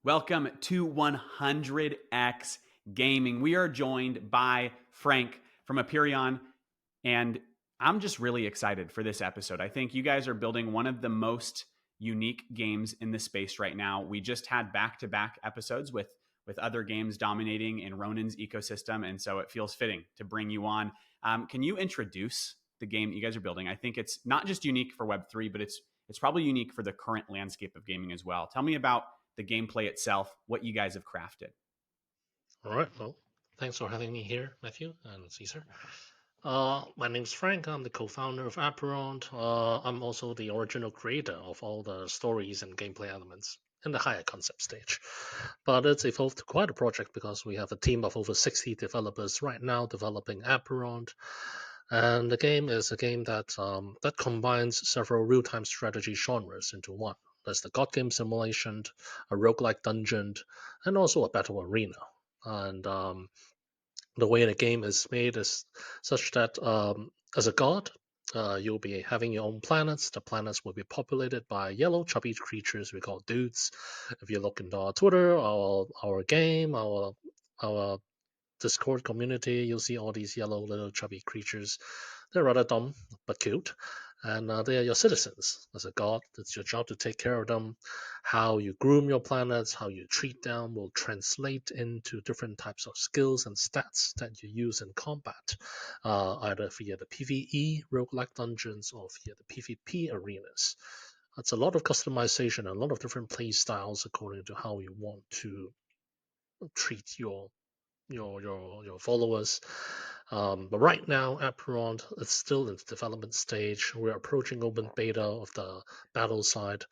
Welcome to 100x Gaming. We are joined by Frank from Apeiron, and I'm just really excited for this episode. I think you guys are building one of the most unique games in the space right now. We just had back-to-back episodes with other games dominating in Ronin's ecosystem, and so it feels fitting to bring you on. Can you introduce the game that you guys are building? I think it's not just unique for Web3, but it's probably unique for the current landscape of gaming as well. Tell me about the gameplay itself, what you guys have crafted. All right. Well, thanks for having me here, Matthew and Caesar. My name's Frank. I'm the co-founder of Apeiron. I'm also the original creator of all the stories and gameplay elements in the higher concept stage. But it's evolved to quite a project because we have a team of over 60 developers right now developing Apeiron. And the game is a game that combines several real-time strategy genres into one. There's the God game simulation, a roguelike dungeon, and also a battle arena. And the way the game is made is such that as a god, you'll be having your own planets. The planets will be populated by yellow chubby creatures we call dudes. If you look into our Twitter, our game, our Discord community, you'll see all these yellow little chubby creatures. They're rather dumb but cute, and they are your citizens. As a god, it's your job to take care of them. How you groom your planets, how you treat them, will translate into different types of skills and stats that you use in combat, either via the PvE roguelike dungeons or via the PvP arenas. It's a lot of customization, a lot of different play styles according to how you want to treat your followers. But right now, Apeiron is still in the development stage. We're approaching open beta of the battle side.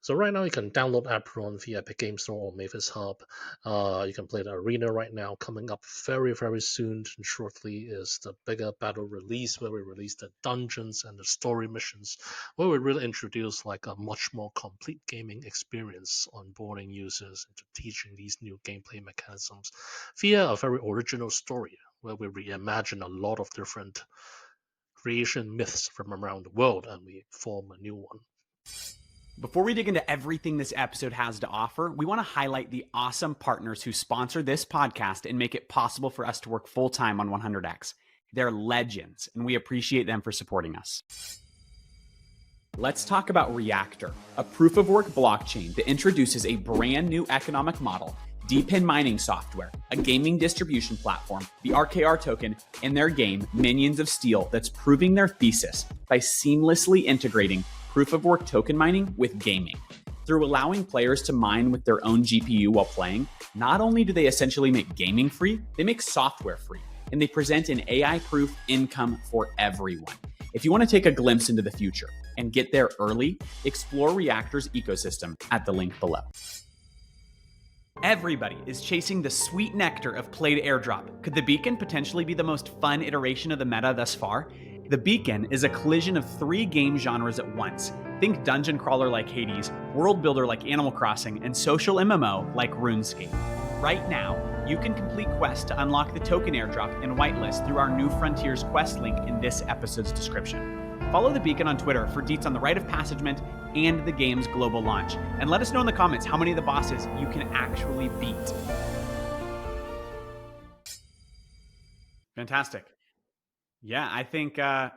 So right now, you can download Apeiron via Epic Game Store or Mavis Hub. You can play the arena right now. Coming up very, very soon and shortly is the bigger battle release where we release the dungeons and the story missions, where we really introduce like a much more complete gaming experience on boarding users into teaching these new gameplay mechanisms via a very original story where we reimagine a lot of different creation myths from around the world and we form a new one. Before we dig into everything this episode has to offer, we want to highlight the awesome partners who sponsor this podcast and make it possible for us to work full time on 100x. They're legends, and we appreciate them for supporting us. Let's talk about Reactor, a proof of work blockchain that introduces a brand new economic model, deep mining software, a gaming distribution platform, the RKR token, and their game, Minions of Steel, that's proving their thesis by seamlessly integrating proof of work token mining with gaming. Through allowing players to mine with their own GPU while playing, not only do they essentially make gaming free, they make software free, and they present an AI-proof income for everyone. If you want to take a glimpse into the future and get there early, explore Reactor's ecosystem at the link below. Everybody is chasing the sweet nectar of played airdrop. Could the beacon potentially be the most fun iteration of the meta thus far? The beacon is a collision of 3 game genres at once. Think dungeon crawler like Hades, world builder like Animal Crossing, and social MMO like RuneScape. Right now, you can complete quests to unlock the token airdrop and whitelist through our New Frontiers quest link in this episode's description. Follow the beacon on Twitter for deets on the rite of passagement and the game's global launch. And let us know in the comments how many of the bosses you can actually beat. Fantastic. Yeah, I think I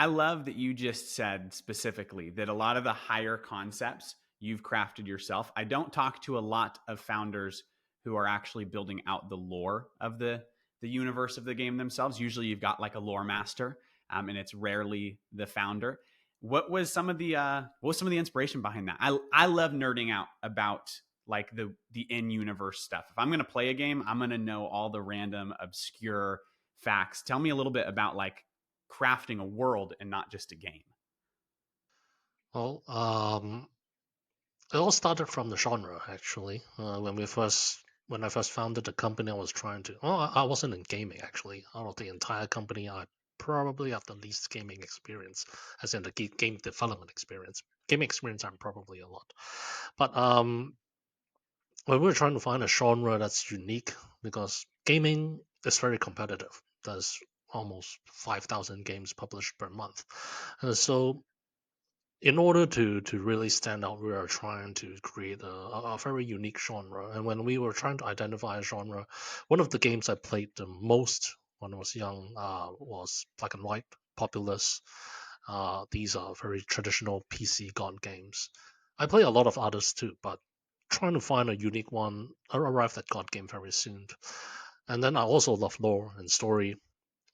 love that you just said specifically that a lot of the higher concepts you've crafted yourself. I don't talk to a lot of founders who are actually building out the lore of the universe of the game themselves. Usually you've got like a lore master, and it's rarely the founder. What was some of the inspiration behind that? I love nerding out about like the in universe stuff. If I'm going to play a game, I'm going to know all the random obscure facts. Tell me a little bit about like crafting a world and not just a game. Well, it all started from the genre actually. When I first founded the company, I was trying to. Well, I wasn't in gaming actually. Out of the entire company, I probably have the least gaming experience, as in the game development experience. Game experience, I'm probably a lot. But when we were trying to find a genre that's unique, because gaming is very competitive. There's almost 5,000 games published per month, and so in order to really stand out, we are trying to create a very unique genre. And when we were trying to identify a genre, one of the games I played the most when I was young was Black and White, Populous. These are very traditional PC god games. I play a lot of others too, but trying to find a unique one, I arrived at god game very soon. And then I also love lore and story.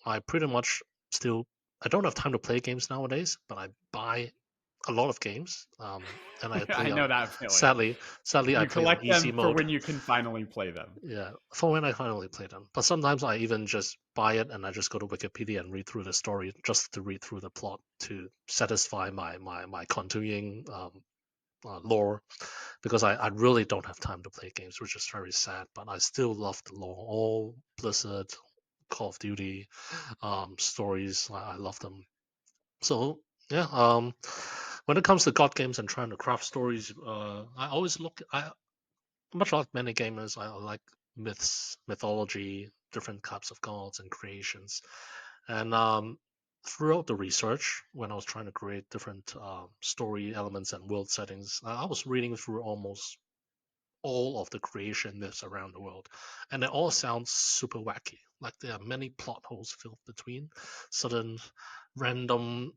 I pretty much still I don't have time to play games nowadays, but I buy a lot of games, and I I play know on. that feeling. Sadly, I You play on collect easy them for mode. when you can finally play them. Yeah, for when I finally play them. But sometimes I even just buy it and I just go to Wikipedia and read through the story just to read through the plot to satisfy my continuing lore, because I really don't have time to play games, which is very sad. But I still love the lore. All Blizzard, Call of Duty stories, I love them. So yeah, when it comes to god games and trying to craft stories, I always look. I much like many gamers, I like myths, mythology, different types of gods and creations, and throughout the research, when I was trying to create different story elements and world settings, I was reading through almost all of the creation myths around the world, and it all sounds super wacky. Like there are many plot holes filled between sudden random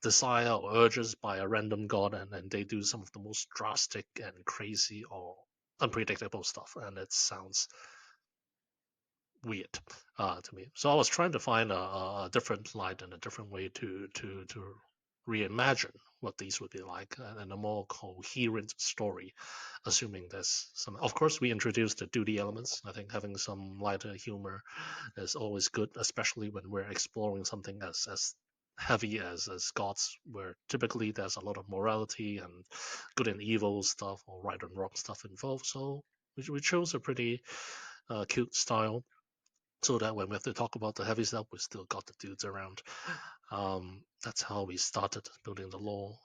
desire or urges by a random god, and they do some of the most drastic and crazy or unpredictable stuff, and it sounds weird to me. So I was trying to find a different light and a different way to reimagine what these would be like, and a more coherent story, assuming there's some. Of course, we introduced the duty elements. I think having some lighter humor is always good, especially when we're exploring something as heavy as gods, where typically there's a lot of morality and good and evil stuff or right and wrong stuff involved. So we chose a pretty cute style, so that when we have to talk about the heavy stuff, we still got the dudes around. That's how we started building the lore.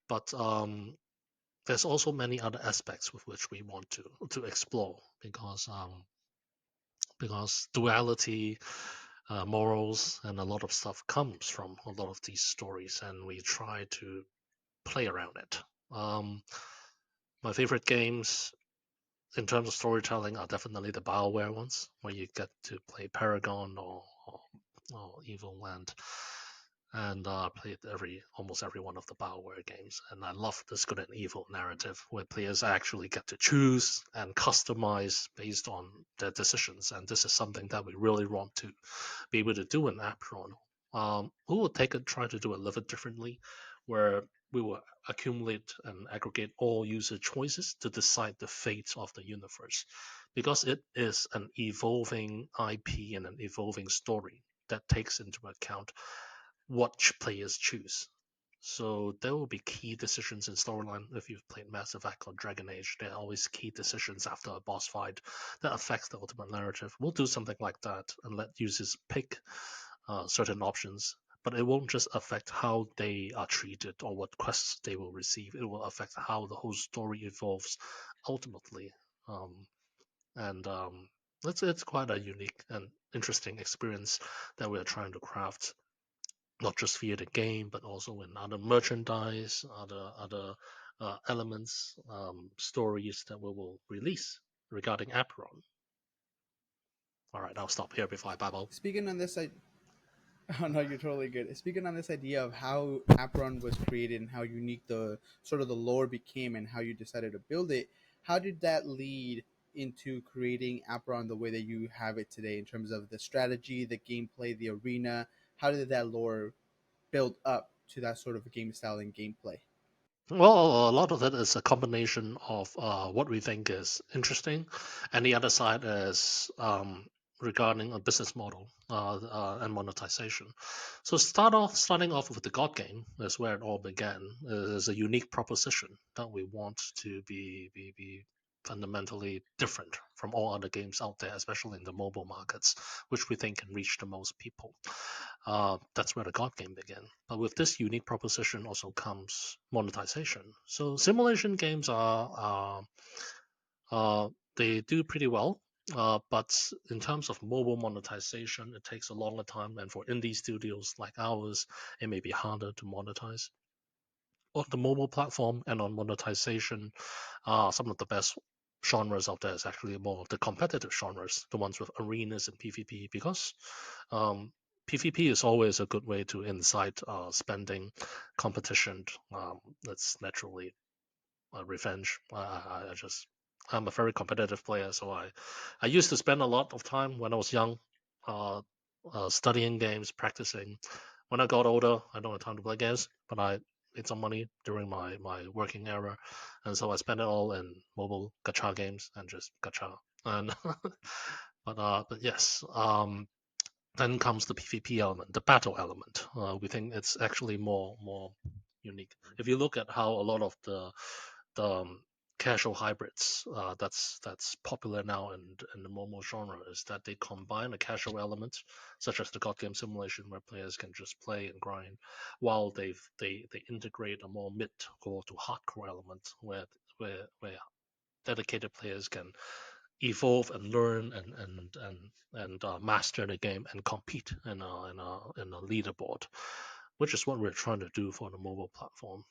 But there's also many other aspects with which we want to explore, because duality, morals, and a lot of stuff comes from a lot of these stories, and we try to play around it. My favorite games in terms of storytelling are definitely the BioWare ones, where you get to play Paragon or Evil Land, and played almost every one of the BioWare games. And I love this good and evil narrative where players actually get to choose and customize based on their decisions. And this is something that we really want to be able to do in Apeiron. We will try to do it a little bit differently, where we will accumulate and aggregate all user choices to decide the fate of the universe, because it is an evolving IP and an evolving story that takes into account what players choose. So there will be key decisions in storyline. If you've played Mass Effect or Dragon Age, there are always key decisions after a boss fight that affects the ultimate narrative. We'll do something like that and let users pick certain options, but it won't just affect how they are treated or what quests they will receive. It will affect how the whole story evolves ultimately. And it's quite a unique and interesting experience that we are trying to craft, not just via the game, but also in other merchandise, other elements, stories that we will release regarding Apeiron. All right, I'll stop here before I babble. Speaking on this, oh no, you're totally good. Speaking on this idea of how Apron was created and how unique the sort of the lore became and how you decided to build it, how did that lead into creating Apron the way that you have it today in terms of the strategy, the gameplay, the arena? How did that lore build up to that sort of game style and gameplay? Well, a lot of it is a combination of what we think is interesting, and the other side is regarding a business model and monetization. So starting off with the God game is where it all began. It is a unique proposition that we want to be fundamentally different from all other games out there, especially in the mobile markets, which we think can reach the most people. That's where the God game began. But with this unique proposition also comes monetization. So simulation games they do pretty well. But in terms of mobile monetization, it takes a longer time, and for indie studios like ours, it may be harder to monetize. on the mobile platform and on monetization, some of the best genres out there is actually more of the competitive genres, the ones with arenas and PvP, because PvP is always a good way to incite spending, competition. That's naturally revenge. I'm a very competitive player, so I used to spend a lot of time when I was young, uh, studying games, practicing. When I got older, I don't have time to play games, but I made some money during my working era, and so I spent it all in mobile gacha games and just gacha. And but yes, then comes the PvP element, the battle element. We think it's actually more unique. If you look at how a lot of the casual hybrids that's popular now in the mobile genre is that they combine a casual element such as the god game simulation where players can just play and grind, while they integrate a more mid-core to hardcore element where dedicated players can evolve and learn and master the game and compete in a leaderboard, which is what we're trying to do for the mobile platform.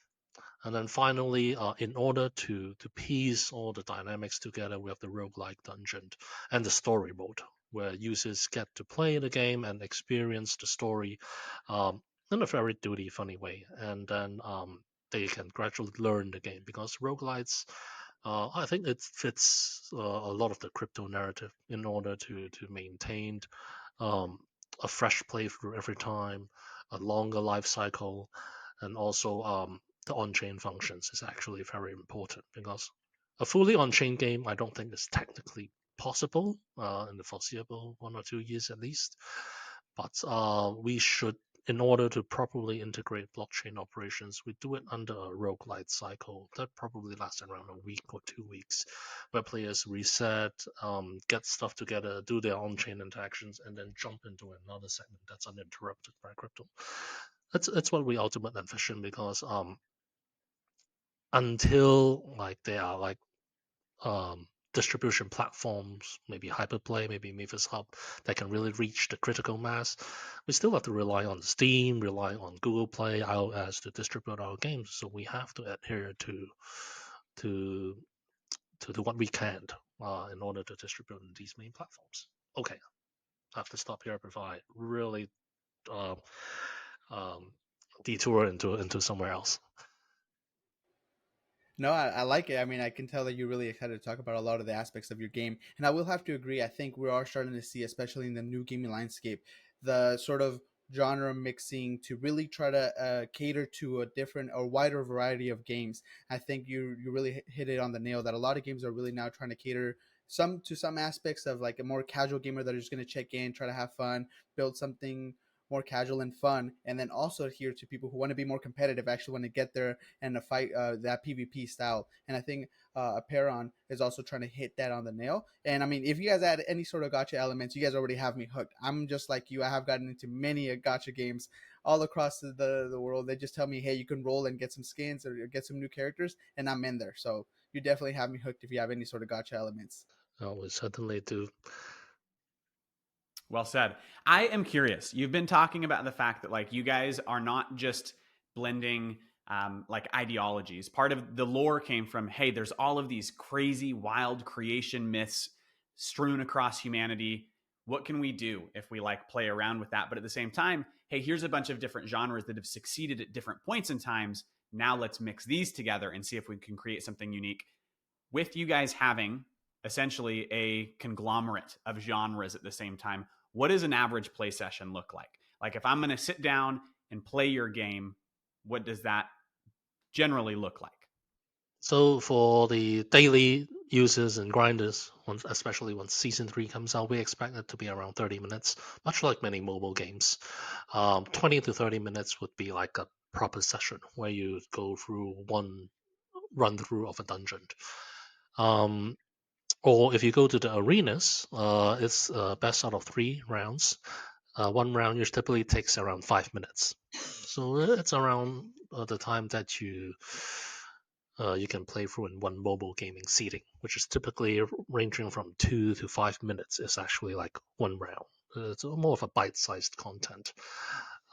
And then finally, in order to piece all the dynamics together, we have the roguelike dungeon and the story mode, where users get to play the game and experience the story in a very duty funny way. And then they can gradually learn the game, because roguelites, I think it fits a lot of the crypto narrative in order to maintain um, a fresh playthrough every time, a longer life cycle, and also the on-chain functions is actually very important, because a fully on-chain game I don't think is technically possible in the foreseeable 1 or 2 years at least. But we should, in order to properly integrate blockchain operations, we do it under a roguelite cycle that probably lasts around a week or 2 weeks, where players reset, get stuff together, do their on-chain interactions, and then jump into another segment that's uninterrupted by crypto. That's what we ultimately envision, because until like there are like distribution platforms, maybe Hyperplay, maybe Mavis Hub, that can really reach the critical mass, we still have to rely on Steam, rely on Google Play, iOS to distribute our games. So we have to adhere to what we can in order to distribute on these main platforms. Okay, I have to stop here before I really uh, um, detour into somewhere else. No, I like it. I mean, I can tell that you're really excited to talk about a lot of the aspects of your game. And I will have to agree. I think we are starting to see, especially in the new gaming landscape, the sort of genre mixing to really try to cater to a different or wider variety of games. I think you really hit it on the nail that a lot of games are really now trying to cater some aspects of like a more casual gamer that are just going to check in, try to have fun, build something more casual and fun, and then also adhere to people who want to be more competitive, actually want to get there and fight that PvP style. And I think Apeiron is also trying to hit that on the nail. And I mean, if you guys add any sort of gotcha elements, you guys already have me hooked. I'm just like you. I have gotten into many gotcha games all across the world. They just tell me, hey, you can roll and get some skins or get some new characters, and I'm in there. So you definitely have me hooked if you have any sort of gotcha elements. We certainly do. Well said. I am curious. You've been talking about the fact that like you guys are not just blending like ideologies. Part of the lore came from, hey, there's all of these crazy, wild creation myths strewn across humanity. What can we do if we like play around with that? But at the same time, hey, here's a bunch of different genres that have succeeded at different points in times. Now let's mix these together and see if we can create something unique. With you guys having essentially a conglomerate of genres at the same time, what does an average play session look like? Like if I'm going to sit down and play your game, what does that generally look like? So for the daily users and grinders, especially when season 3 comes out, we expect it to be around 30 minutes, much like many mobile games. 20 to 30 minutes would be like a proper session where you go through one run through of a dungeon. Or if you go to the arenas, it's best out of 3 rounds. One round usually typically takes around 5 minutes. So it's around the time that you can play through in one mobile gaming seating, which is typically ranging from 2 to 5 minutes. Is actually like one round. It's more of a bite-sized content.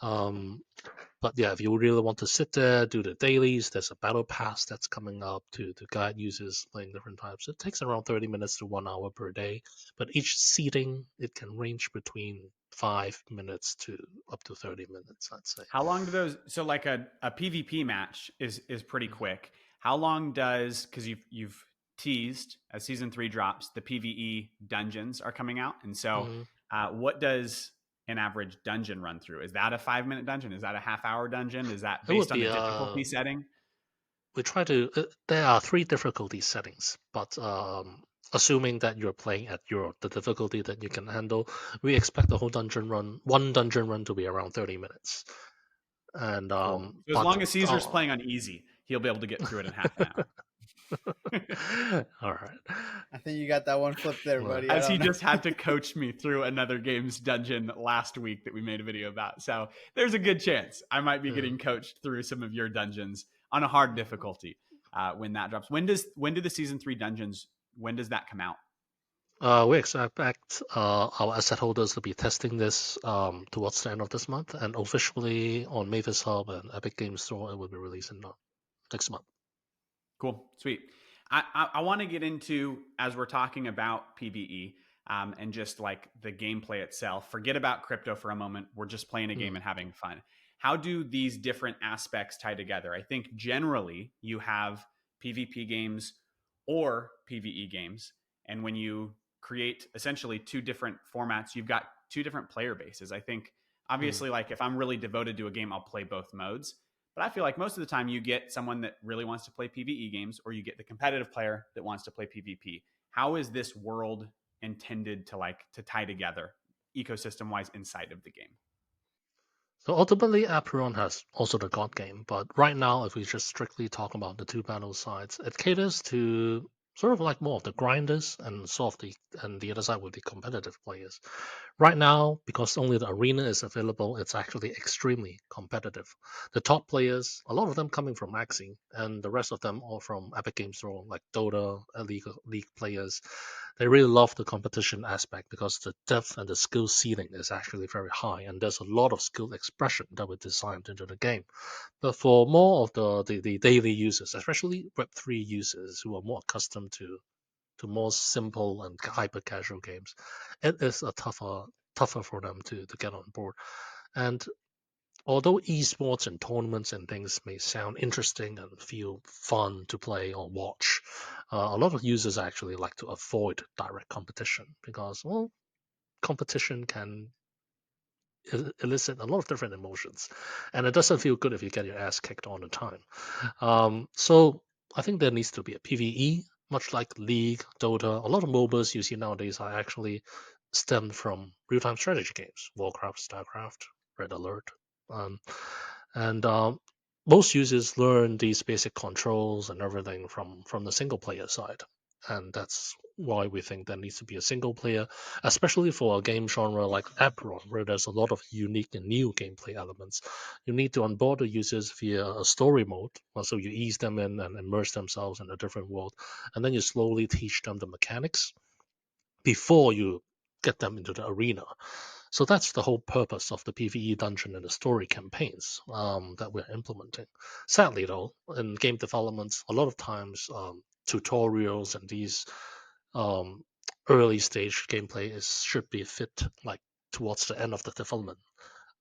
But yeah, if you really want to sit there, do the dailies, there's a battle pass that's coming up to guide users playing different types. It takes around 30 minutes to 1 hour per day, but each seating, it can range between 5 minutes to up to 30 minutes, I'd say. How long do those? So like a PvP match is pretty quick. How long does, because you've teased as season 3 drops, the PvE dungeons are coming out, and so Mhm. what does an average dungeon run through? Is that a 5 minute dungeon? Is that a half-hour dungeon? Is that It would based on be the difficulty setting? we try to. There are 3 difficulty settings, but assuming that you're playing at the difficulty that you can handle, we expect the whole one dungeon run to be around 30 minutes. And Cool. So as but long as Caesar's playing on easy, he'll be able to get through it in half an hour. all right. I think you got that one flipped there, Well, buddy. I As he don't know. just had to coach me through another game's dungeon last week that we made a video about. So there's a good chance I might be yeah. getting coached through some of your dungeons on a hard difficulty when that drops. When do the season 3 dungeons, when does that come out? We expect our asset holders to be testing this towards the end of this month, and officially on Mavis Hub and Epic Games Store, it will be released in next month. Cool. Sweet. I want to get into, as we're talking about PvE and just like the gameplay itself, forget about crypto for a moment. We're just playing a game and having fun. How do these different aspects tie together? I think generally you have PvP games or PvE games. And when you create essentially 2 different formats, you've got 2 different player bases. I think obviously, like if I'm really devoted to a game, I'll play both modes. But I feel like most of the time you get someone that really wants to play PvE games, or you get the competitive player that wants to play PvP. How is this world intended to tie together ecosystem wise inside of the game? So ultimately, Apeiron has also the God game, but right now, if we just strictly talk about the 2 battle sides, it caters to sort of like more of the grinders and and the other side with the competitive players. Right now, because only the arena is available, it's actually extremely competitive. The top players, a lot of them coming from Maxi, and the rest of them are from Epic Games Store, like Dota, League players. They really love the competition aspect because the depth and the skill ceiling is actually very high, and there's a lot of skill expression that we designed into the game. But for more of the daily users, especially Web3 users who are more accustomed to more simple and hyper casual games, it is a tougher for them to get on board. And although esports and tournaments and things may sound interesting and feel fun to play or watch, a lot of users actually like to avoid direct competition because, well, competition can elicit a lot of different emotions, and it doesn't feel good if you get your ass kicked all the time. So I think there needs to be a PvE, much like League, Dota. A lot of MOBAs you see nowadays are actually stemmed from real-time strategy games, Warcraft, Starcraft, Red Alert, um, and most users learn these basic controls and everything from the single player side, and that's why we think there needs to be a single player, especially for a game genre like Apeiron, where there's a lot of unique and new gameplay elements. You need to onboard the users via a story mode, so you ease them in and immerse themselves in a different world, and then you slowly teach them the mechanics before you get them into the arena. So that's the whole purpose of the PvE dungeon and the story campaigns that we're implementing. Sadly, though, in game development, a lot of times tutorials and these um, early stage gameplay should be fit like towards the end of the development.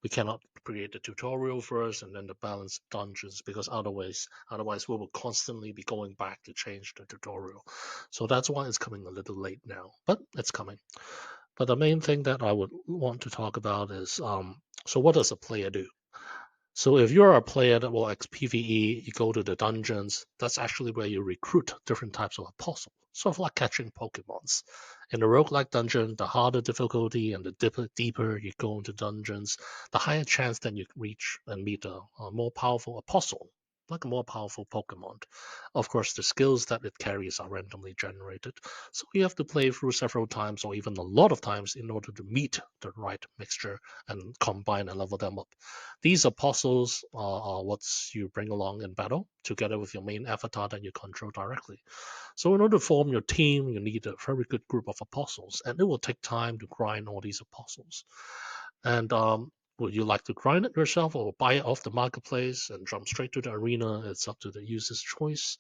We cannot create the tutorial first and then the balance dungeons because otherwise we will constantly be going back to change the tutorial. So that's why it's coming a little late now, but it's coming. But the main thing that I would want to talk about is so what does a player do? So if you're a player that will like PvE, you go to the dungeons, that's actually where you recruit different types of apostles. Sort of like catching Pokemons. In the roguelike dungeon, the harder difficulty and the deeper you go into dungeons, the higher chance that you reach and meet a more powerful apostle, like a more powerful Pokemon. Of course, the skills that it carries are randomly generated, so you have to play through several times or even a lot of times in order to meet the right mixture and combine and level them up. These apostles are what you bring along in battle together with your main avatar that you control directly. So in order to form your team, you need a very good group of apostles, and it will take time to grind all these apostles. And Would you like to grind it yourself or buy it off the marketplace and jump straight to the arena? It's up to the user's choice.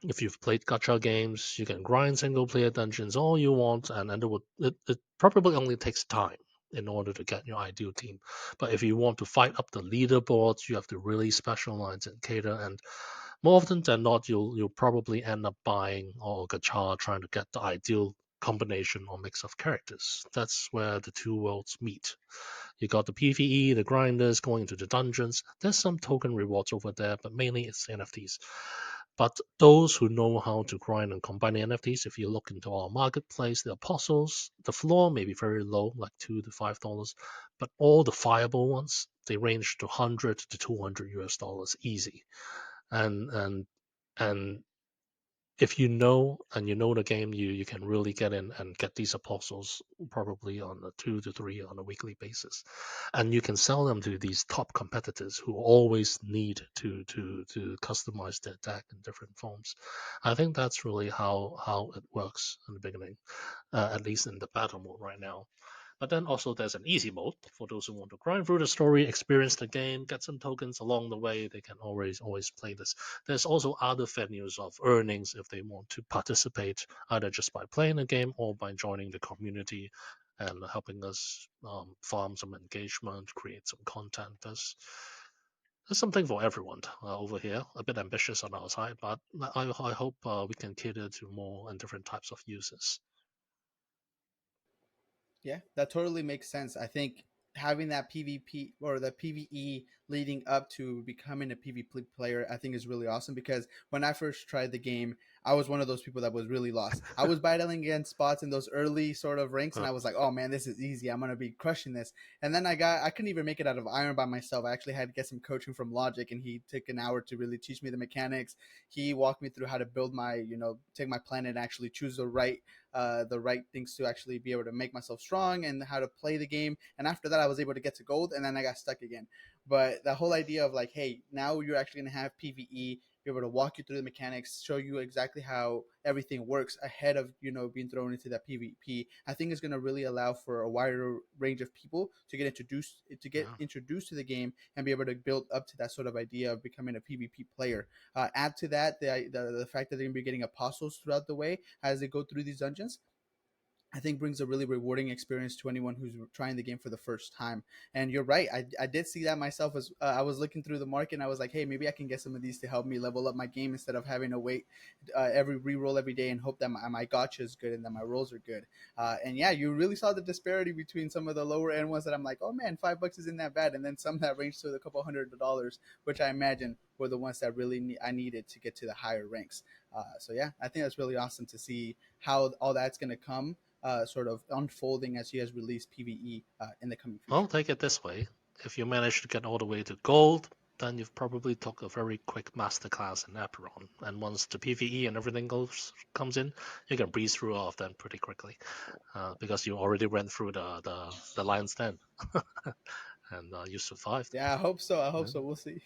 If you've played gacha games, you can grind single player dungeons all you want, and it probably only takes time in order to get your ideal team. But if you want to fight up the leaderboards, you have to really specialize and cater. And more often than not, you'll probably end up buying or gacha trying to get the ideal combination or mix of characters. That's where the two worlds meet. You got the PvE, the grinders going into the dungeons. There's some token rewards over there, but mainly it's NFTs. But those who know how to grind and combine the NFTs, if you look into our marketplace, the apostles, the floor may be very low, like $2 to $5, but all the fireable ones, they range to 100 to 200 US dollars easy. And if you know the game, you can really get in and get these apostles probably on a 2 to 3 on a weekly basis, and you can sell them to these top competitors who always need to customize their deck in different forms. I think that's really how it works in the beginning, at least in the battle mode right now. But then also there's an easy mode for those who want to grind through the story, experience the game, get some tokens along the way. They can always play this. There's also other venues of earnings if they want to participate, either just by playing the game or by joining the community and helping us farm some engagement, create some content. There's something for everyone over here. A bit ambitious on our side, but I hope we can cater to more and different types of users. Yeah, that totally makes sense. I think having that PvP or the PvE leading up to becoming a PvP player, I think is really awesome because when I first tried the game, I was one of those people that was really lost. I was battling against spots in those early sort of ranks, and I was like, "Oh man, this is easy. I'm gonna be crushing this." And then I couldn't even make it out of Iron by myself. I actually had to get some coaching from Logic, and he took an hour to really teach me the mechanics. He walked me through how to build my, take my planet and actually choose the right things to actually be able to make myself strong and how to play the game. And after that, I was able to get to gold, and then I got stuck again. But the whole idea of like, hey, now you're actually going to have PVE, be able to walk you through the mechanics, show you exactly how everything works ahead of being thrown into that PvP. I think is going to really allow for a wider range of people to get introduced to the game and be able to build up to that sort of idea of becoming a PvP player. Add to that the fact that they're going to be getting apostles throughout the way as they go through these dungeons. I think brings a really rewarding experience to anyone who's trying the game for the first time. And you're right, I did see that myself as I was looking through the market and I was like, hey, maybe I can get some of these to help me level up my game instead of having to wait every re-roll every day and hope that my gacha is good and that my rolls are good. And yeah, you really saw the disparity between some of the lower end ones that I'm like, oh man, $5 isn't that bad, and then some that range to a couple $100, which I imagine were the ones that really I needed to get to the higher ranks. So yeah, I think that's really awesome to see how all that's going to come sort of unfolding as he has released PVE in the coming future. Well, take it this way. If you manage to get all the way to gold, then you've probably took a very quick masterclass in Apeiron. And once the PvE and everything comes in, you can breeze through all of them pretty quickly because you already went through the lion's den and you survived. Yeah, I hope so. I hope so. We'll see.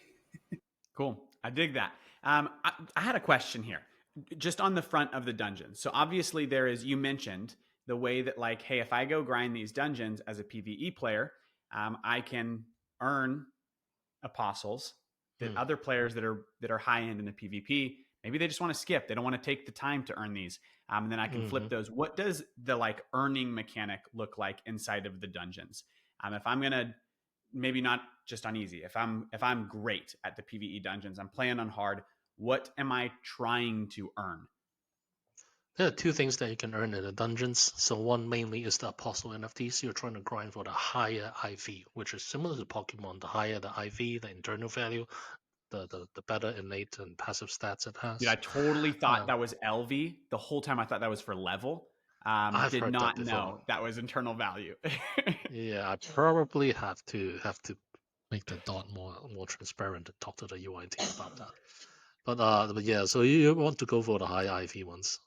Cool. I dig that. I had a question here, just on the front of the dungeon. So obviously you mentioned the way that like, hey, if I go grind these dungeons as a PvE player, I can earn apostles that other players that are high end in the PvP, maybe they just want to skip. They don't want to take the time to earn these. And then I can flip those. What does the like earning mechanic look like inside of the dungeons? If I'm gonna maybe not just on easy, if I'm great at the PvE dungeons, I'm playing on hard, what am I trying to earn? There are two things that you can earn in the dungeons. So one mainly is the Apostle NFTs. You're trying to grind for the higher IV, which is similar to Pokemon. The higher the IV, the internal value, the better innate and passive stats it has. Dude, I totally thought that was LV. The whole time I thought that was for level. I've Did heard not that before. know that was internal value. Yeah, I probably have to make the dot more transparent and talk to the UI team about that. But yeah, so you want to go for the high IV ones.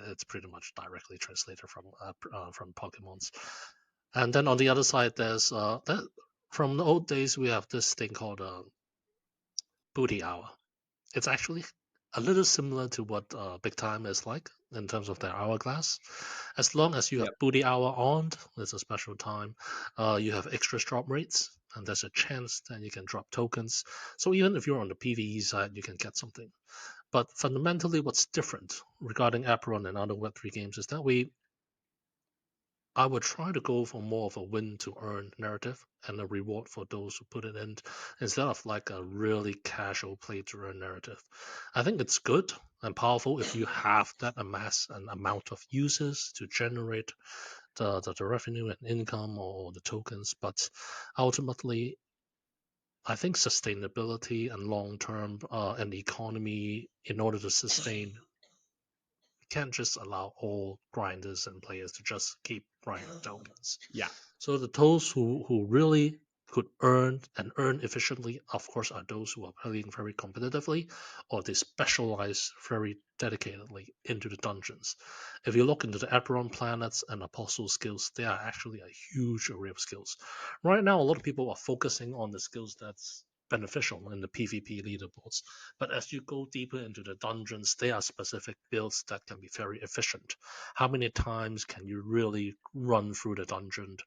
It's pretty much directly translated from Pokemon's. And then on the other side, there's from the old days we have this thing called booty hour. It's actually a little similar to what Big Time is like in terms of their hourglass. As long as you have booty hour on, there's a special time. You have extra drop rates, and there's a chance that you can drop tokens. So even if you're on the PvE side, you can get something. But fundamentally, what's different regarding Apeiron and other Web3 games is that I would try to go for more of a win to earn narrative and a reward for those who put it in instead of like a really casual play to earn narrative. I think it's good and powerful if you have that amass an amount of users to generate the revenue and income or the tokens, but ultimately I think sustainability and long term and the economy in order to sustain can't just allow all grinders and players to just keep grinding tokens. Yeah. So those who really could earn and earn efficiently, of course, are those who are playing very competitively or they specialize very dedicatedly into the dungeons. If you look into the Apeiron planets and apostle skills, they are actually a huge array of skills. Right now, a lot of people are focusing on the skills that's beneficial in the PvP leaderboards. But as you go deeper into the dungeons, there are specific builds that can be very efficient. How many times can you really run through the dungeon?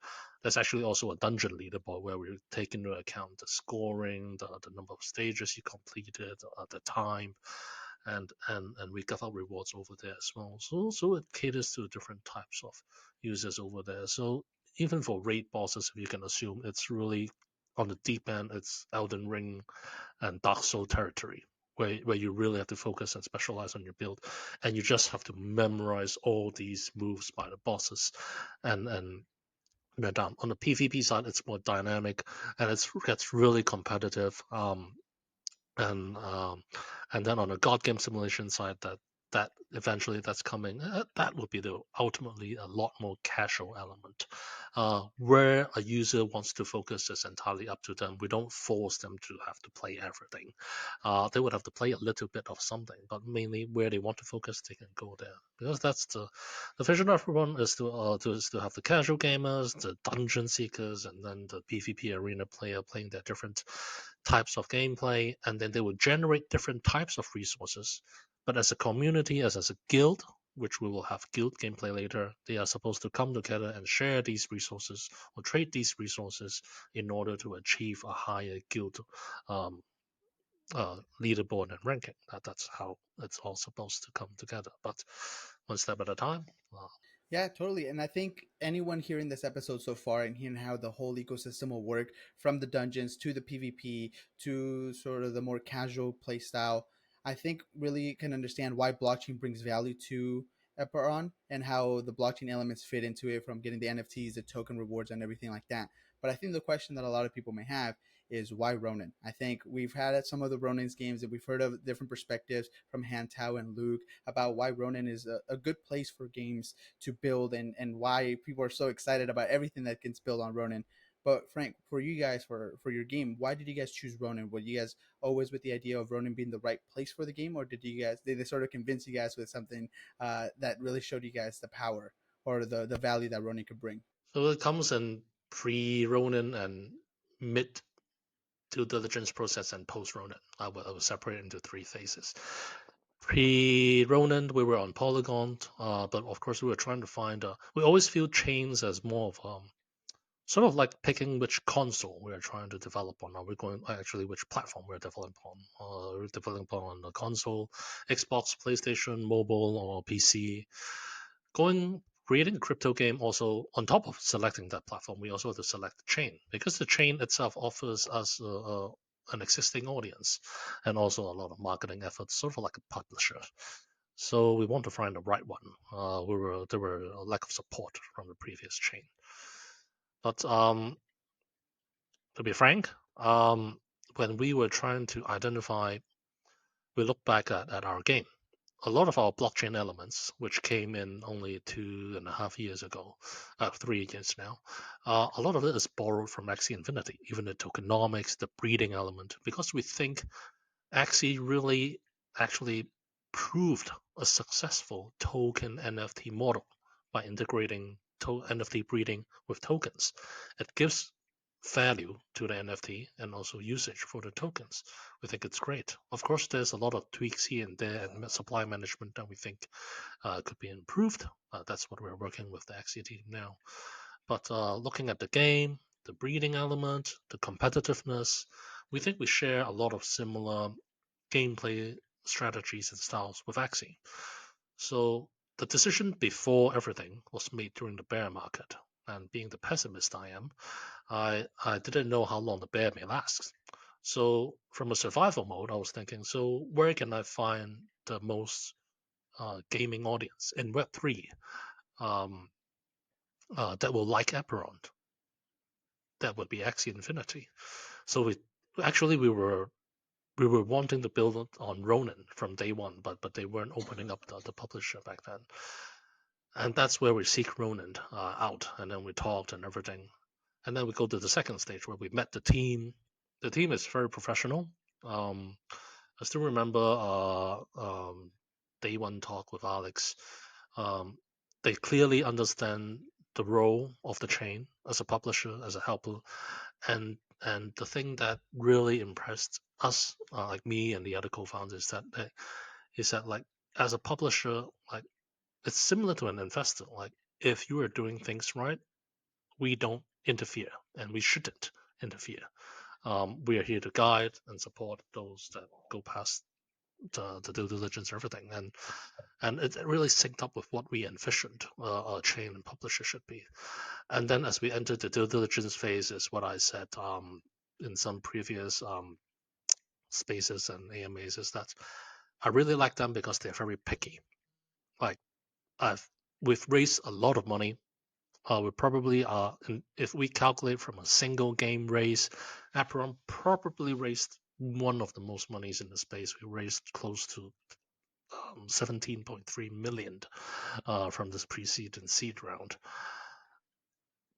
There's actually also a dungeon leaderboard where we take into account the scoring, the number of stages you completed, the time, and we got our rewards over there as well. So it caters to different types of users over there. So even for raid bosses, if you can assume it's really on the deep end, it's Elden Ring and Dark Soul territory, where you really have to focus and specialize on your build, and you just have to memorize all these moves by the bosses, and down. On the PvP side, it's more dynamic and it gets really competitive. And and then on the god game simulation side, that eventually that's coming, that would be the ultimately a lot more casual element, where a user wants to focus is entirely up to them. We don't force them to have to play everything. They would have to play a little bit of something, but mainly where they want to focus, they can go there, because that's the vision of everyone is to have the casual gamers, the dungeon seekers, and then the PvP arena player playing their different types of gameplay, and then they will generate different types of resources. But as a community, as a guild, which we will have guild gameplay later, they are supposed to come together and share these resources or trade these resources in order to achieve a higher guild um, leaderboard and ranking. That's how it's all supposed to come together. But one step at a time. Yeah, totally. And I think anyone hearing this episode so far and hearing how the whole ecosystem will work from the dungeons to the PvP to sort of the more casual play style, I think really can understand why blockchain brings value to Eperon and how the blockchain elements fit into it, from getting the NFTs, the token rewards, and everything like that. But I think the question that a lot of people may have is why Ronin? I think we've had at some of the Ronin's games that we've heard of different perspectives from Han Tao and Luke about why Ronin is a good place for games to build, and why people are so excited about everything that gets built on Ronin. But Frank, for you guys, for your game, why did you guys choose Ronin? Were you guys always with the idea of Ronin being the right place for the game, or did they sort of convince you guys with something that really showed you guys the power or the value that Ronin could bring? So it comes in pre-Ronin and mid due diligence process and post-Ronin. I will separate into three phases. Pre-Ronin, we were on Polygon, but of course we were trying to find. We always view chains as more of sort of like picking which console we're trying to develop on. Are we going actually which platform we're developing on? We're developing on the console, Xbox, PlayStation, mobile, or PC. Creating a crypto game also on top of selecting that platform, we also have to select the chain, because the chain itself offers us an existing audience and also a lot of marketing efforts, sort of like a publisher. So we want to find the right one. There were a lack of support from the previous chain. But to be frank, when we were trying to identify, we look back at our game. A lot of our blockchain elements, which came in only 2.5 years ago, 3 years now, a lot of it is borrowed from Axie Infinity, even the tokenomics, the breeding element, because we think Axie really actually proved a successful token NFT model by integrating NFT breeding with tokens. It gives value to the NFT and also usage for the tokens. We think it's great. Of course, there's a lot of tweaks here and there and supply management that we think could be improved. That's what we're working with the Axie team now. But looking at the game, the breeding element, the competitiveness, we think we share a lot of similar gameplay strategies and styles with Axie. So the decision before everything was made during the bear market. And being the pessimist I am, I didn't know how long the bear may last. So from a survival mode, I was thinking, so where can I find the most gaming audience in Web3 um, that will like Apeiron? That would be Axie Infinity. So we were wanting to build on Ronin from day one, but they weren't opening up the publisher back then. And that's where we seek Ronin out, and then we talked and everything. And then we go to the second stage where we met the team. The team is very professional. I still remember day one talk with Alex. They clearly understand the role of the chain as a publisher, as a helper, and the thing that really impressed us, like me and the other co-founders, is that like as a publisher, like it's similar to an investor. Like if you are doing things right, we don't interfere, and we shouldn't interfere. We are here to guide and support those that go past the due diligence and everything, and it really synced up with what we envisioned a chain and publisher should be. And then as we entered the due diligence phase, is what I said in some previous spaces and AMAs, is that I really like them because they're very picky. Like we've raised a lot of money. We probably are, if we calculate from a single game raise, Apeiron probably raised one of the most monies in the space. We raised close to 17.3 million from this pre-seed and seed round.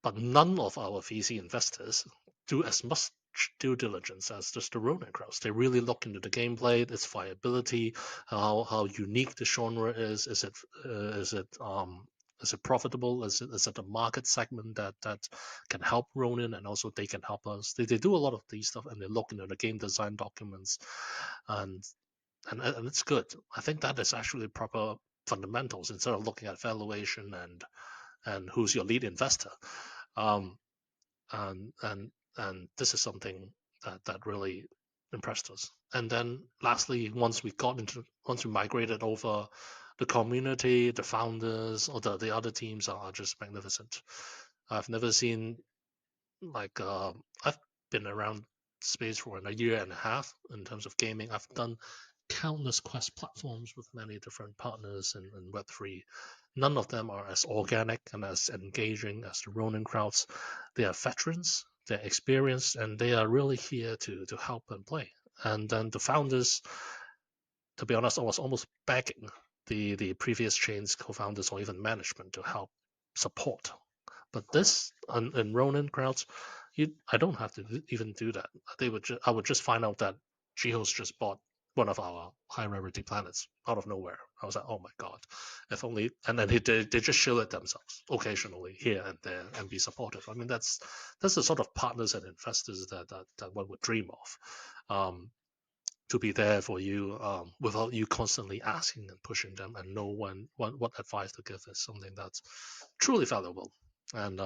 But none of our VC investors do as much due diligence as just the Ronin crowds. They really look into the gameplay, its viability, how unique the genre is. Is it profitable? Is it a market segment that can help Ronin, and also they can help us? They do a lot of these stuff, and they look into the game design documents, and it's good. I think that is actually proper fundamentals instead of looking at valuation and who's your lead investor. Um, and this is something that really impressed us. And then lastly, once we migrated over, the community, the founders, or the other teams are just magnificent. I've never seen like I've been around space for a year and a half in terms of gaming. I've done countless quest platforms with many different partners in Web3. None of them are as organic and as engaging as the Ronin crowds. They are veterans, they're experienced, and they are really here to help and play. And then the founders, to be honest, I was almost begging the previous chain's co-founders or even management to help support. But this in Ronin crowds, I don't have to even do that. I would just find out that Geo's just bought one of our high rarity planets out of nowhere. I was like, oh my god, if only. And then they just shield it themselves occasionally here and there and be supportive. I mean, that's the sort of partners and investors that one would dream of. To be there for you without you constantly asking and pushing them, and know what advice to give is something that's truly valuable. And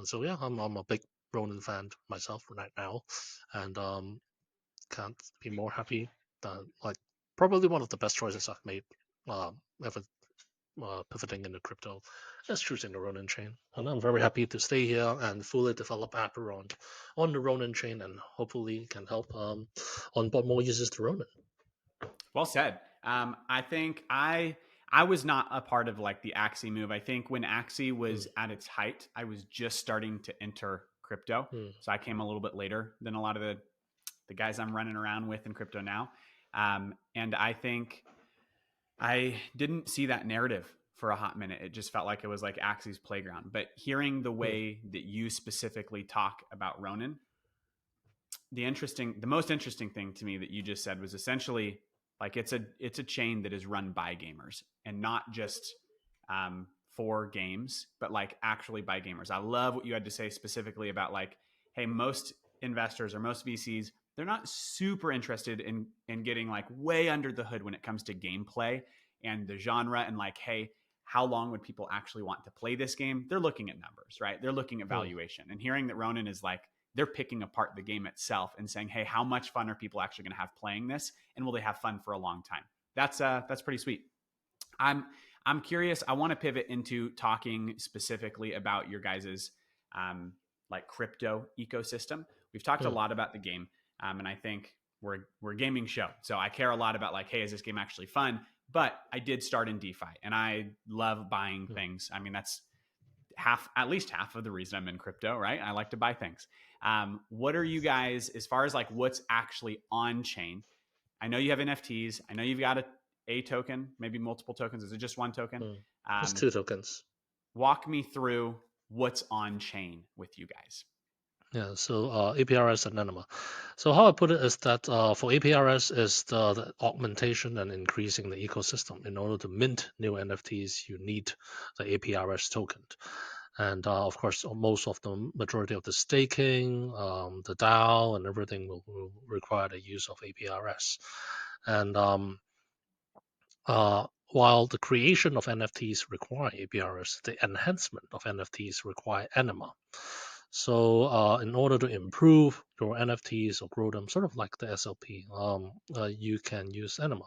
so yeah, I'm a big Ronin fan myself right now, and can't be more happy. Like probably one of the best choices I've made ever pivoting into crypto is choosing the Ronin chain. And I'm very happy to stay here and fully develop Apeiron on the Ronin chain, and hopefully can help onboard more users to Ronin. Well said. I think I was not a part of like the Axie move. I think when Axie was at its height, I was just starting to enter crypto. So I came a little bit later than a lot of the guys I'm running around with in crypto now. And I think I didn't see that narrative for a hot minute. It just felt like it was like Axie's playground. But hearing the way that you specifically talk about Ronin, the most interesting thing to me that you just said was essentially like it's a chain that is run by gamers and not just for games, but like actually by gamers. I love what you had to say specifically about like hey, most investors or most VCs, they're not super interested in getting like way under the hood when it comes to gameplay and the genre and like, hey, how long would people actually want to play this game? They're looking at numbers, right? They're looking at valuation. And hearing that Ronin is like, they're picking apart the game itself and saying, hey, how much fun are people actually going to have playing this? And will they have fun for a long time? That's pretty sweet. I'm curious. I want to pivot into talking specifically about your guys's like crypto ecosystem. We've talked a lot about the game, and I think we're a gaming show, so I care a lot about like, hey, is this game actually fun? But I did start in DeFi, and I love buying things. I mean, that's at least half of the reason I'm in crypto, right? I like to buy things. What are you guys, as far as like what's actually on chain? I know you have NFTs. I know you've got a token, maybe multiple tokens. Is it just one token? It's 2 tokens. Walk me through what's on chain with you guys. Yeah, so APRS and Anima. So how I put it is that for APRS is the augmentation and increasing the ecosystem. In order to mint new NFTs, you need the APRS token. And of course, most of the majority of the staking, the DAO, and everything will require the use of APRS. And while the creation of NFTs require APRS, the enhancement of NFTs require Anima. So in order to improve your NFTs or grow them, sort of like the SLP, you can use Anima.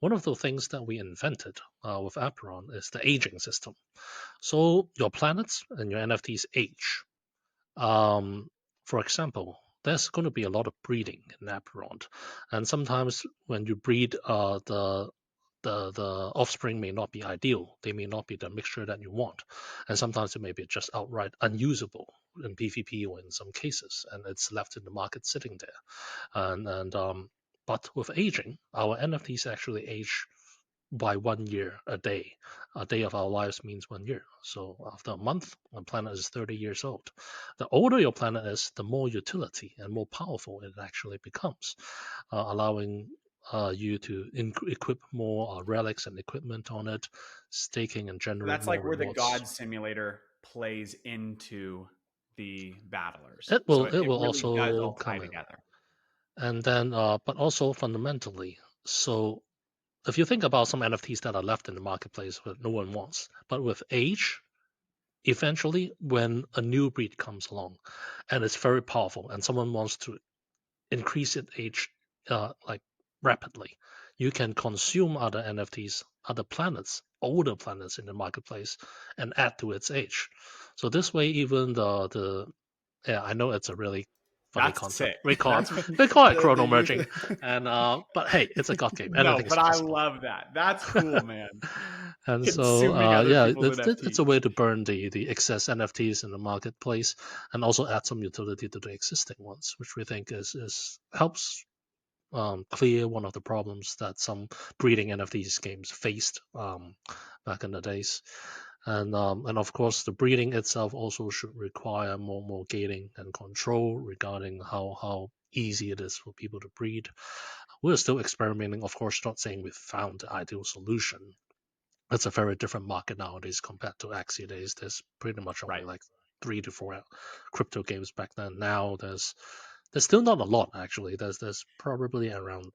One of the things that we invented with Apeiron is the aging system. So your planets and your NFTs age. For example, there's going to be a lot of breeding in Apeiron, and sometimes when you breed, the offspring may not be ideal. They may not be the mixture that you want, and sometimes it may be just outright unusable in PvP or in some cases, and it's left in the market sitting there. But with aging, our NFTs actually age by 1 year a day. A day of our lives means 1 year. So after a month, a planet is 30 years old. The older your planet is, the more utility and more powerful it actually becomes, allowing you to equip more relics and equipment on it, staking and generate That's more like where the rewards. God Simulator plays into the battlers. It So will it it will really does also all tie come in, together. and then but also fundamentally. So if you think about some NFTs that are left in the marketplace that no one wants, but with age, eventually when a new breed comes along and it's very powerful and someone wants to increase its age like rapidly, you can consume other NFTs, other planets, older planets in the marketplace and add to its age. So this way, even the yeah, I know it's a really funny That's concept. sick. We call That's it chrono merging, and but hey, it's a god game. no, Anything is but I possible. love that. That's cool, man. And so Consuming other yeah, people's it's a NFTs. way to burn the excess NFTs in the marketplace, and also add some utility to the existing ones, which we think is helps clear one of the problems that some breeding NFTs games faced back in the days. And of course, the breeding itself also should require more gating and control regarding how easy it is for people to breed. We're still experimenting, of course, not saying we've found the ideal solution. It's a very different market nowadays compared to Axie days. There's pretty much only Right. like 3 to 4 crypto games back then. Now there's still not a lot actually. There's probably around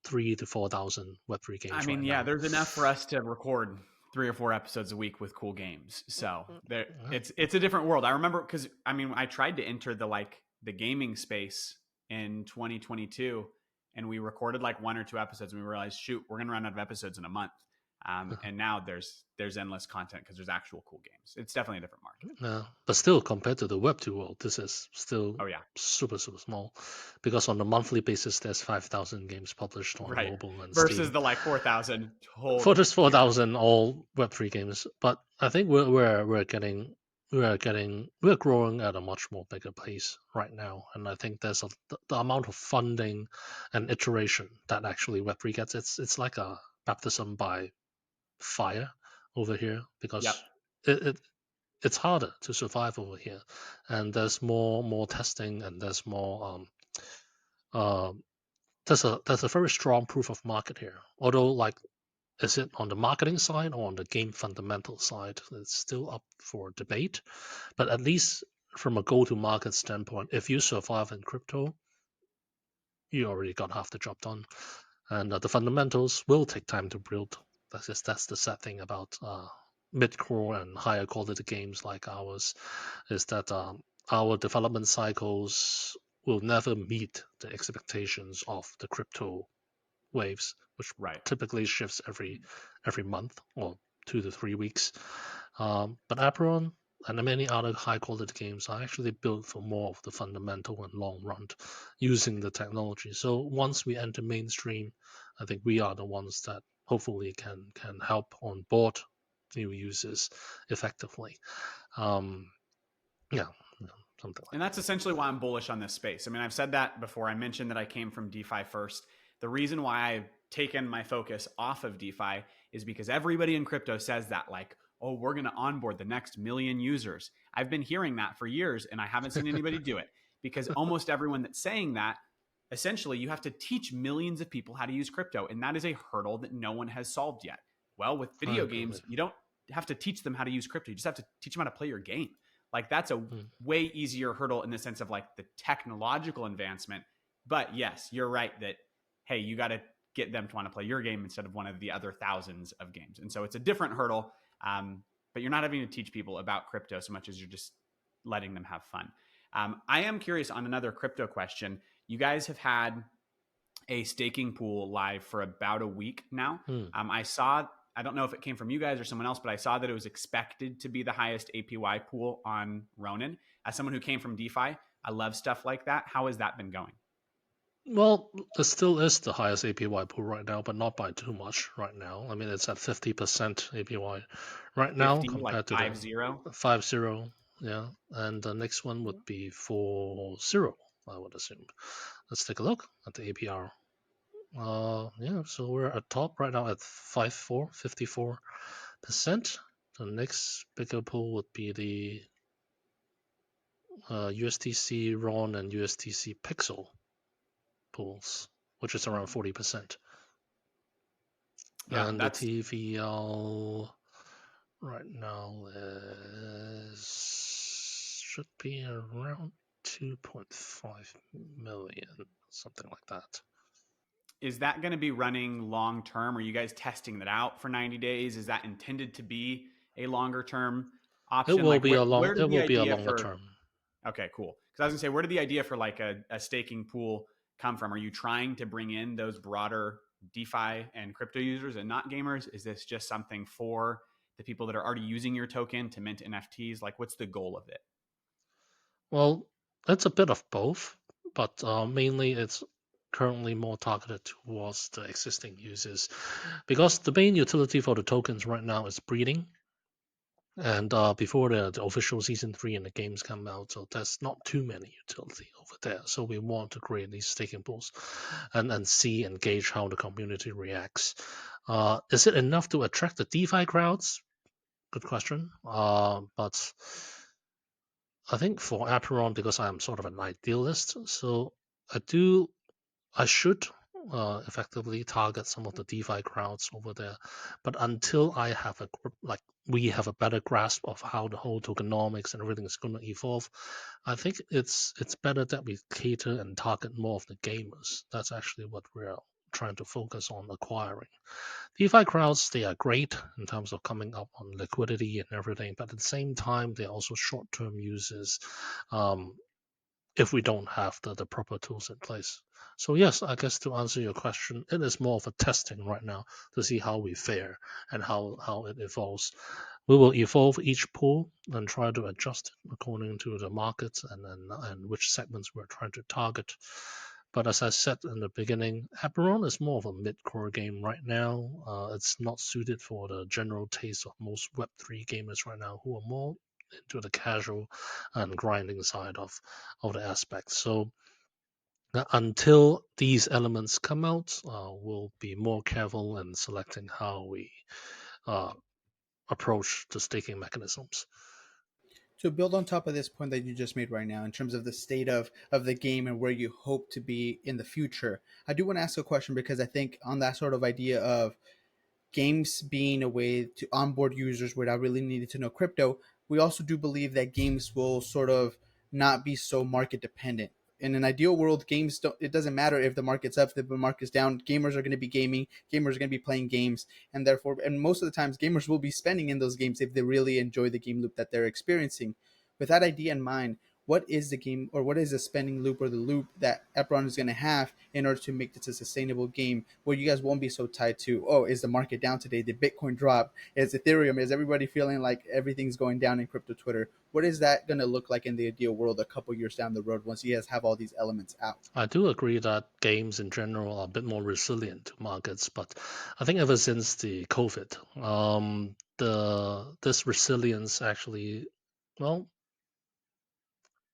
3 to 4,000 Web3 games I mean, right yeah, now. there's enough for us to record 3 or 4 episodes a week with cool games. So there, Yeah. it's a different world. I remember because I mean, I tried to enter the gaming space in 2022, and we recorded like 1 or 2 episodes, and we realized, shoot, we're gonna run out of episodes in a month. And now there's endless content because there's actual cool games. It's definitely a different market. Yeah, but still, compared to the Web2 world, this is still Oh yeah, super small, because on a monthly basis, there's 5,000 games published on right. mobile and Versus Steam. the like 4,000 For totally. just 4,000 all Web3 games, but I think we're growing at a much more bigger pace right now, and I think there's the amount of funding and iteration that actually Web3 gets. It's like a baptism by fire over here, Yep. because it's harder to survive over here, and there's more testing, and there's more there's a very strong proof of market here. Although, like, is it on the marketing side or on the game fundamental side? It's still up for debate, but at least from a go-to-market standpoint, if you survive in crypto, you already got half the job done. And the fundamentals will take time to build. That's the sad thing about mid-core and higher quality games like ours, is that our development cycles will never meet the expectations of the crypto waves, which Right. typically shifts every month or 2 to 3 weeks. But Apeiron and many other high quality games are actually built for more of the fundamental and long run using the technology. So once we enter mainstream, I think we are the ones that hopefully can help on board new users effectively. Um, yeah, something like And that. that's essentially why I'm bullish on this space. I mean, I've said that before. I mentioned that I came from DeFi first. The reason why I've taken my focus off of DeFi is because everybody in crypto says that, like, oh, we're going to onboard the next million users. I've been hearing that for years and I haven't seen anybody do it, because almost everyone that's saying that, essentially, you have to teach millions of people how to use crypto. And that is a hurdle that no one has solved yet. Well, with I video agree games, with you don't have to teach them how to use crypto. You just have to teach them how to play your game. Like, that's a you. way easier hurdle in the sense of like the technological advancement. But yes, you're right that, hey, you got to get them to want to play your game instead of one of the other thousands of games. And so it's a different hurdle. But you're not having to teach people about crypto so much as you're just letting them have fun. I am curious on another crypto question. You guys have had a staking pool live for about a week now. I don't know if it came from you guys or someone else, but I saw that it was expected to be the highest APY pool on Ronin. As someone who came from DeFi, I love stuff like that. How has that been going? Well, it still is the highest APY pool right now, but not by too much right now. I mean, it's at 50% APY right now 50, like compared to 5-0? the 5-0. Yeah. And the next one would be 4-0, I would assume. Let's take a look at the APR. Yeah, so we're at top right now at 5-4, 54%. The next bigger pool would be the USTC RON and USTC Pixel pools, which is around 40%. Yeah, And the that's TVL right now should be around 2.5 million, something like that. is that going to be running long term? Are you guys testing that out for 90 days? Is that intended to be a longer term It option? will Like, be where did the a idea longer for term. Okay, cool. Because I was gonna say, where did the idea for like a staking pool come from? Are you trying to bring in those broader DeFi and crypto users and not gamers? Is this just something for the people that are already using your token to mint NFTs? Like, what's the goal of it? Well, it's a bit of both, but mainly it's currently more targeted towards the existing users because the main utility for the tokens right now is breeding. And before the official season 3 and the games come out, so there's not too many utility over there. So we want to create these staking pools and see and gauge how the community reacts. Is it enough to attract the DeFi crowds? Good question. But I think for Apeiron, because I'm sort of an idealist, so I should effectively target some of the DeFi crowds over there. But until I have we have a better grasp of how the whole tokenomics and everything is going to evolve, I think it's better that we cater and target more of the gamers. That's actually what we're trying to focus on acquiring. DeFi crowds, they are great in terms of coming up on liquidity and everything, but at the same time, they're also short-term users. Um, if we don't have the proper tools in place. So yes, I guess to answer your question, it is more of a testing right now to see how we fare and how it evolves. We will evolve each pool and try to adjust it according to the markets and which segments we're trying to target. But as I said in the beginning, Apeiron is more of a mid-core game right now. It's not suited for the general taste of most Web3 gamers right now who are more into the casual and grinding side of the aspects. So until these elements come out, we'll be more careful in selecting how we uh, approach the staking mechanisms. To build on top of this point that you just made right now, in terms of the state of the game and where you hope to be in the future, I do want to ask a question because I think on that sort of idea of games being a way to onboard users without really needing to know crypto, we also do believe that games will sort of not be so market dependent. In an ideal world, games don't. It doesn't matter if the market's up, if the market's down. Gamers are going to be gaming. Gamers are going to be playing games, and therefore, and most of the times, gamers will be spending in those games if they really enjoy the game loop that they're experiencing. With that idea in mind, what is the game, or what is the spending loop, or the loop that Apeiron is going to have in order to make this a sustainable game where you guys won't be so tied to, oh, is the market down today? Did Bitcoin drop? Is Ethereum? Is everybody feeling like everything's going down in crypto Twitter? What is that going to look like in the ideal world a couple years down the road once you guys have all these elements out? I do agree that games in general are a bit more resilient to markets, but I think ever since the COVID, this resilience actually, well,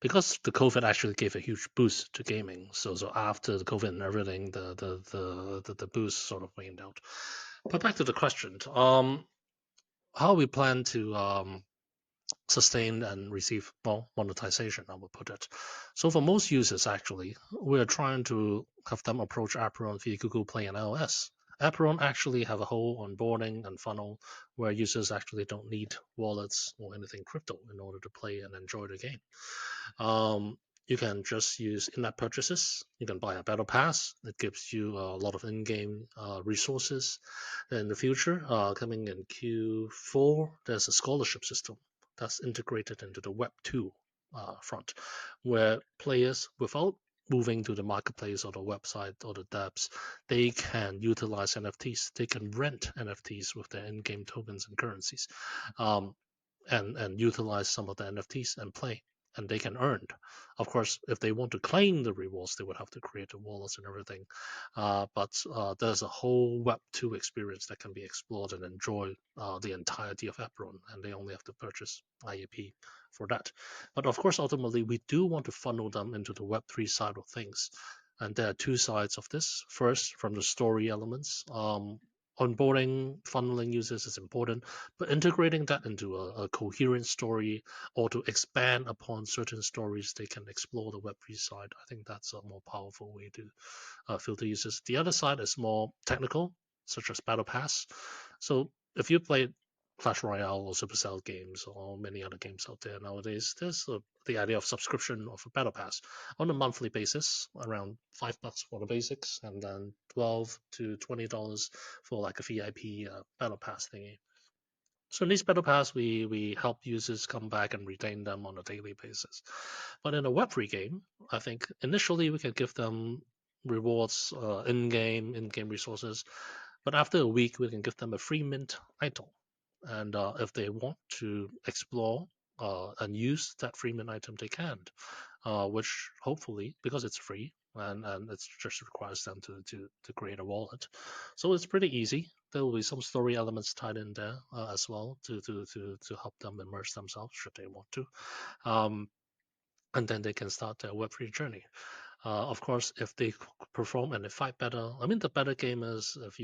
because the COVID actually gave a huge boost to gaming. So after the COVID and everything, the boost sort of waned out. But back to the question, how we plan to sustain and receive more monetization, I would put it. So for most users, actually, we're trying to have them approach Apeiron via Google Play and iOS. Apeiron actually have a whole onboarding and funnel where users actually don't need wallets or anything crypto in order to play and enjoy the game. You can just use in-app purchases. You can buy a battle pass that gives you a lot of in-game resources. In the future, coming in Q4, there's a scholarship system that's integrated into the Web 2 front, where players, without moving to the marketplace or the website or the dApps, they can utilize NFTs. They can rent NFTs with their in-game tokens and currencies, and utilize some of the NFTs and play. And they can earn. Of course, if they want to claim the rewards, they would have to create the wallets and everything. But there's a whole Web 2 experience that can be explored and enjoy the entirety of Apeiron, and they only have to purchase IAP for that. But of course, ultimately, we do want to funnel them into the Web 3 side of things. And there are two sides of this. First, from the story elements. Onboarding, funneling users is important, but integrating that into a coherent story or to expand upon certain stories they can explore the Web3 side, I think that's a more powerful way to filter users. The other side is more technical, such as Battle Pass. So if you play Clash Royale or Supercell games or many other games out there nowadays, there's the idea of subscription of a Battle Pass on a monthly basis, around $5 for the basics, and then $12 to $20 for like a VIP Battle Pass thingy. So in these Battle Pass, we help users come back and retain them on a daily basis. But in a Web3 game, I think initially we can give them rewards, in-game resources. But after a week, we can give them a free mint item. And if they want to explore and use that free mint item, they can, which hopefully, because it's free, and it just requires them to create a wallet. So it's pretty easy. There will be some story elements tied in there as well to help them immerse themselves should they want to. And then they can start their Web3 journey. Of course, if they perform and they fight better, I mean, the better gamers, if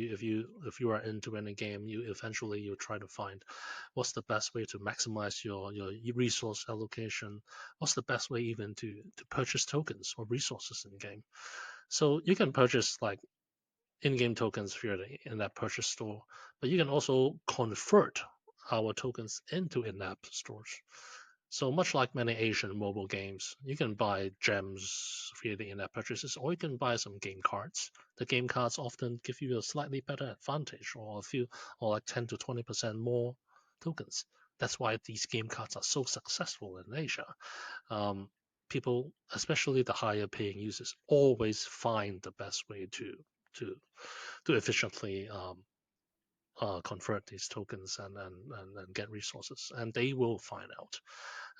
you are into any game, you try to find what's the best way to maximize your resource allocation. What's the best way even to purchase tokens or resources in game. So you can purchase like in-game tokens in that purchase store, but you can also convert our tokens into in-app stores. So much like many Asian mobile games, you can buy gems via the in-app purchases, or you can buy some game cards. The game cards often give you a slightly better advantage, or like 10 to 20% more tokens. That's why these game cards are so successful in Asia. People, especially the higher paying users, always find the best way to efficiently convert these tokens and get resources, and they will find out.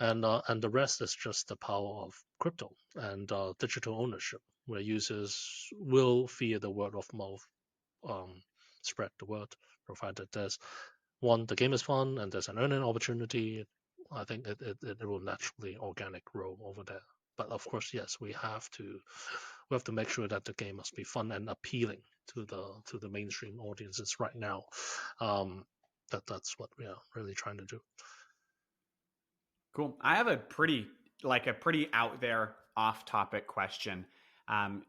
And the rest is just the power of crypto and digital ownership, where users will via the word of mouth spread the word, provided the game is fun and there's an earning opportunity. I think it will naturally organic grow over there. But of course, yes, we have to make sure that the game must be fun and appealing to the mainstream audiences right now. That's what we are really trying to do. Cool. I have a pretty out there off topic question.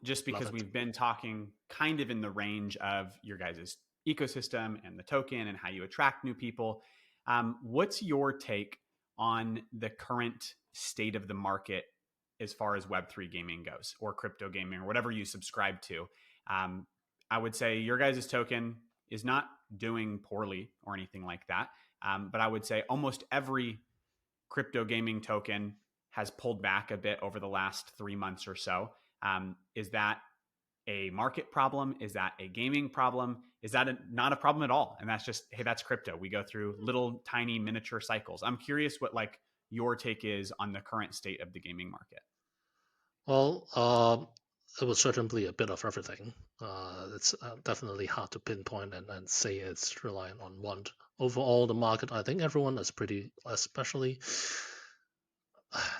Just because we've been talking kind of in the range of your guys' ecosystem and the token and how you attract new people. What's your take on the current state of the market as far as Web3 gaming goes, or crypto gaming, or whatever you subscribe to. I would say your guys' token is not doing poorly or anything like that. But I would say almost every crypto gaming token has pulled back a bit over the last 3 months or so. Is that a market problem? Is that a gaming problem? Is that not a problem at all? And that's just, hey, that's crypto. We go through little tiny miniature cycles. I'm curious what like your take is on the current state of the gaming market. Well, it was certainly a bit of everything. It's definitely hard to pinpoint and say it's reliant on one. Overall, the market, I think everyone is pretty, especially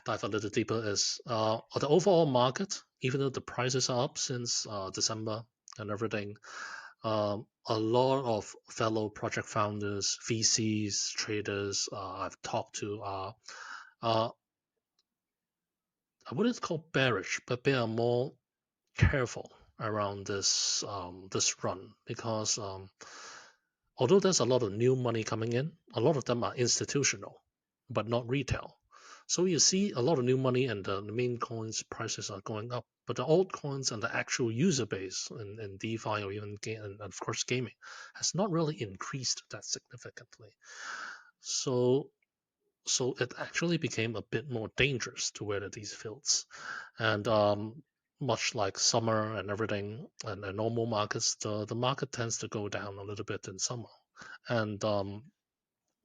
dive a little deeper, is the overall market, even though the prices are up since December and everything, a lot of fellow project founders, VCs, traders I've talked to are I wouldn't call bearish, but they are more careful around this run because although there's a lot of new money coming in, a lot of them are institutional, but not retail. So you see a lot of new money and the main coins prices are going up, but the altcoins and the actual user base in DeFi or even and of course gaming has not really increased that significantly. So it actually became a bit more dangerous to weather these fields. And much like summer and everything and the normal markets, the market tends to go down a little bit in summer. And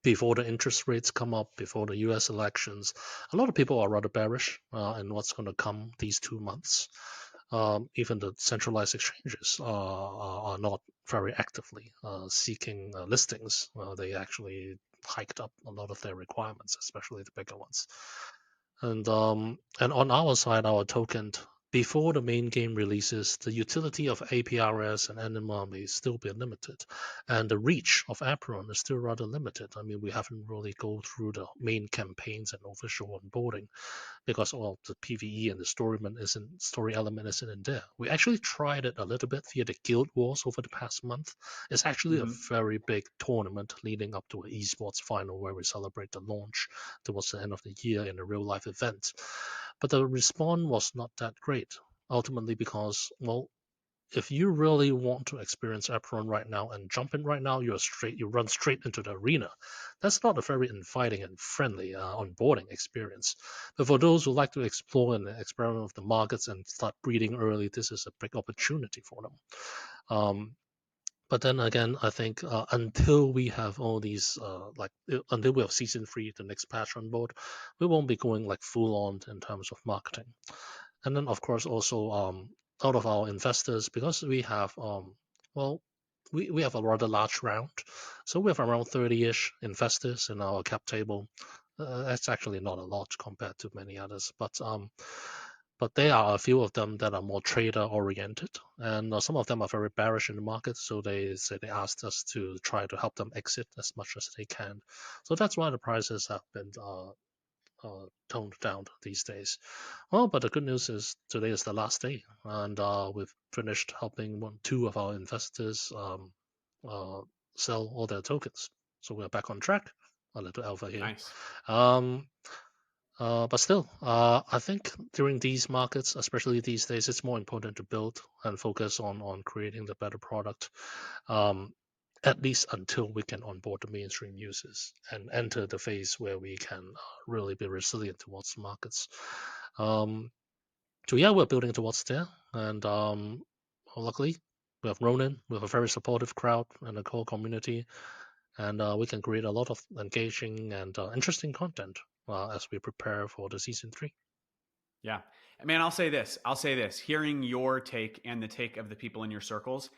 before the interest rates come up, before the US elections, a lot of people are rather bearish in what's going to come these 2 months. Even the centralized exchanges are not very actively seeking listings. They actually hiked up a lot of their requirements, especially the bigger ones. And on our side, our token, before the main game releases, the utility of APRS and Enema may still be limited, and the reach of Apeiron is still rather limited. I mean, we haven't really go through the main campaigns and official onboarding because all the PvE and the story element isn't in there. We actually tried it a little bit via the Guild Wars over the past month. It's actually a very big tournament leading up to an esports final where we celebrate the launch towards the end of the year in a real life event. But the response was not that great, ultimately because, well, if you really want to experience Apeiron right now and jump in right now, you run straight into the arena. That's not a very inviting and friendly onboarding experience. But for those who like to explore and experiment with the markets and start breeding early, this is a big opportunity for them. But then again, I think until we have all these, until we have season 3, the next patch on board, we won't be going like full on in terms of marketing. And then, of course, also out of our investors, because we have, we have a rather large round. So we have around 30-ish investors in our cap table. That's actually not a lot compared to many others. But there are a few of them that are more trader oriented, and some of them are very bearish in the market. So they asked us to try to help them exit as much as they can. So that's why the prices have been toned down these days. Well, but the good news is today is the last day, and we've finished helping 2 of our investors sell all their tokens. So we're back on track. A little alpha here. Nice. But still, I think during these markets, especially these days, it's more important to build and focus on creating the better product, at least until we can onboard the mainstream users and enter the phase where we can really be resilient towards the markets. So yeah, we're building towards there, and luckily we have Ronin, we have a very supportive crowd and a core community, and we can create a lot of engaging and interesting content as we prepare for the season 3. Yeah. Man, I'll say this. Hearing your take and the take of the people in your circles,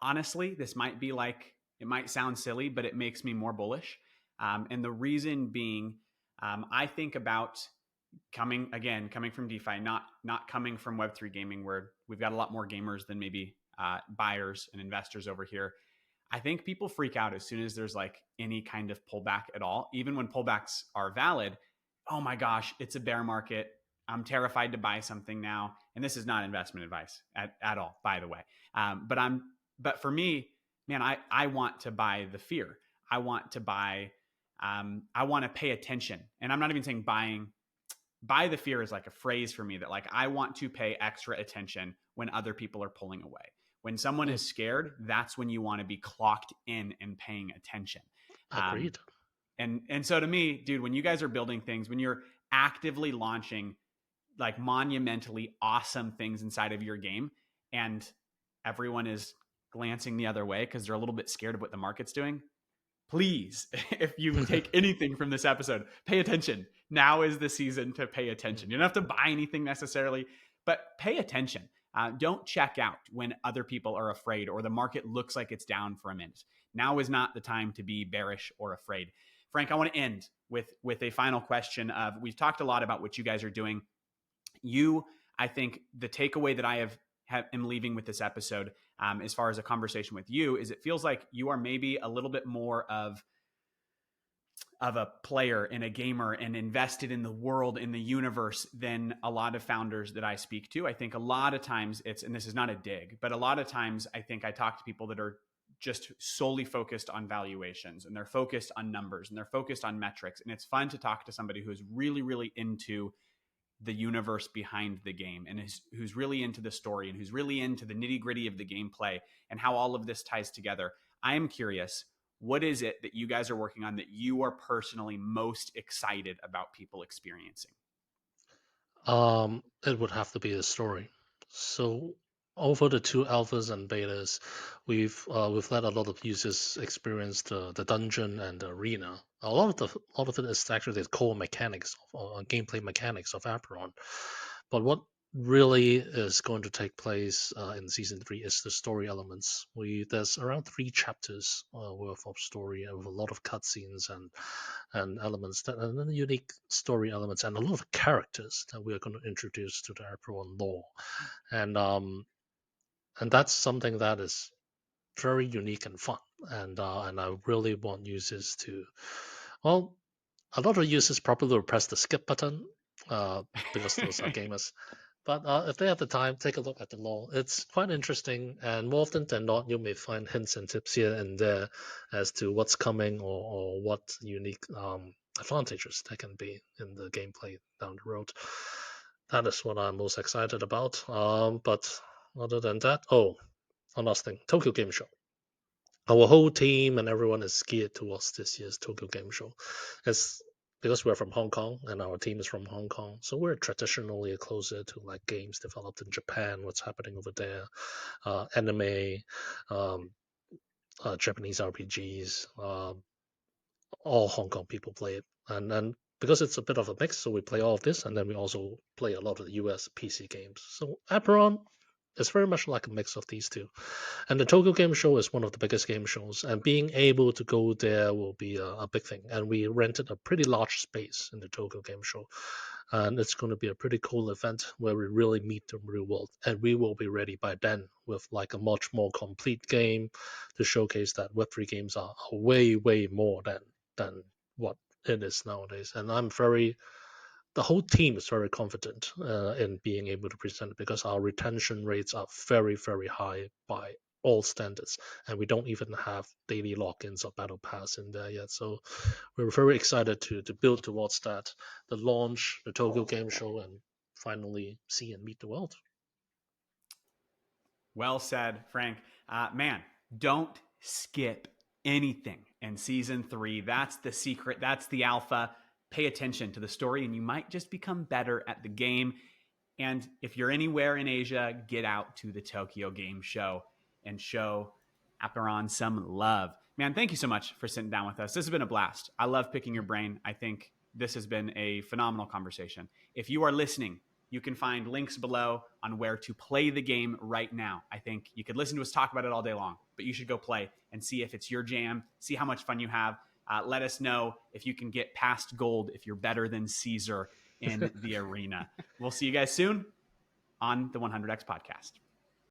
honestly, this might be like, it might sound silly, but it makes me more bullish. And the reason being, I think about coming from DeFi, not coming from Web3 gaming, where we've got a lot more gamers than maybe buyers and investors over here. I think people freak out as soon as there's like any kind of pullback at all, even when pullbacks are valid. Oh my gosh, it's a bear market. I'm terrified to buy something now. And this is not investment advice at all, by the way. But for me, man, I want to buy the fear. I want to buy I want to pay attention. And I'm not even saying buy the fear is like a phrase for me that like I want to pay extra attention when other people are pulling away. When someone is scared, that's when you want to be clocked in and paying attention. Agreed. And so to me, dude, when you guys are building things, when you're actively launching like monumentally awesome things inside of your game and everyone is glancing the other way because they're a little bit scared of what the market's doing, please, if you take anything from this episode, pay attention. Now is the season to pay attention. You don't have to buy anything necessarily, but pay attention. Don't check out when other people are afraid or the market looks like it's down for a minute. Now is not the time to be bearish or afraid. Frank, I want to end with a final question of, we've talked a lot about what you guys are doing. I think the takeaway that I am leaving with this episode, as far as a conversation with you, is it feels like you are maybe a little bit more of a player and a gamer and invested in the world, in the universe, than a lot of founders that I speak to. I think a lot of times and this is not a dig, but a lot of times I think I talk to people that are just solely focused on valuations and they're focused on numbers and they're focused on metrics. And it's fun to talk to somebody who's really, really into the universe behind the game and who's really into the story and who's really into the nitty gritty of the gameplay and how all of this ties together. I am curious, what is it that you guys are working on that you are personally most excited about people experiencing? It would have to be the story. So over the 2 alphas and betas, we've let a lot of users experience the dungeon and the arena. A lot of it is actually the core mechanics of gameplay mechanics of Apeiron. But what really is going to take place in season 3 is the story elements. There's around 3 chapters worth of story with a lot of cutscenes and elements and then unique story elements and a lot of characters that we are going to introduce to the Apeiron lore, and that's something that is very unique and fun, and I really want users to, well, a lot of users probably will press the skip button because those are gamers. But if they have the time, take a look at the lore. It's quite interesting, and more often than not, you may find hints and tips here and there as to what's coming or what unique advantages there can be in the gameplay down the road. That is what I'm most excited about. But other than that, one last thing, Tokyo Game Show. Our whole team and everyone is geared towards this year's Tokyo Game Show. It's because we're from Hong Kong and our team is from Hong Kong, so we're traditionally closer to like games developed in Japan, what's happening over there, anime, Japanese RPGs, all Hong Kong people play it, and then because it's a bit of a mix, so we play all of this, and then we also play a lot of the US PC games. So Apeiron is very much like a mix of these two. And the Tokyo Game Show is one of the biggest game shows, and being able to go there will be a big thing. And we rented a pretty large space in the Tokyo Game Show, and it's going to be a pretty cool event where we really meet the real world. And we will be ready by then with like a much more complete game to showcase that Web3 games are way, way more than what it is nowadays. And the whole team is very confident in being able to present it because our retention rates are very, very high by all standards, and we don't even have daily logins or battle pass in there yet. So we're very excited to build towards that, the launch, the Tokyo Game Show, and finally see and meet the world. Well said, Frank. Man, don't skip anything in season 3. That's the secret. That's the alpha. Pay attention to the story and you might just become better at the game. And if you're anywhere in Asia, get out to the Tokyo Game Show and show Apeiron some love. Man, thank you so much for sitting down with us. This has been a blast. I love picking your brain. I think this has been a phenomenal conversation. If you are listening, you can find links below on where to play the game right now. I think you could listen to us talk about it all day long, but you should go play and see if it's your jam, see how much fun you have. Let us know if you can get past gold, if you're better than Caesar in the arena. We'll see you guys soon on the 100X podcast.